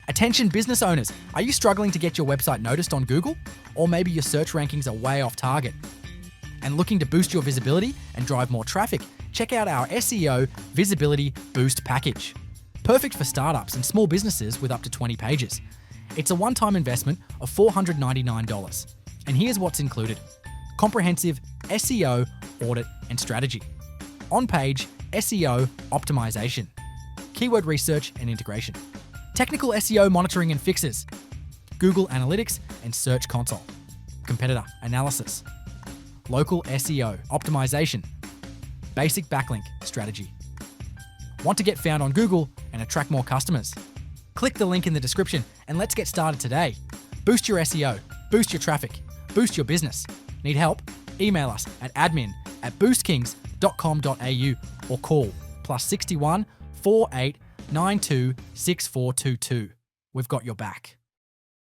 Attention business owners, are you struggling to get your website noticed on Google? Or maybe your search rankings are way off target? And looking to boost your visibility and drive more traffic? Check out our SEO Visibility Boost package. Perfect for startups and small businesses with up to 20 pages. It's a one-time investment of $499. And here's what's included. Comprehensive SEO, audit, and strategy. On-page SEO optimization. Keyword research and integration. Technical SEO monitoring and fixes. Google Analytics and Search Console. Competitor analysis. Local SEO optimization. Basic backlink strategy. Want to get found on Google and attract more customers? Click the link in the description and let's get started today. Boost your SEO, boost your traffic, boost your business. Need help? Email us at admin@boostkings.com.au or call +61 48 92 6422. We've got your back.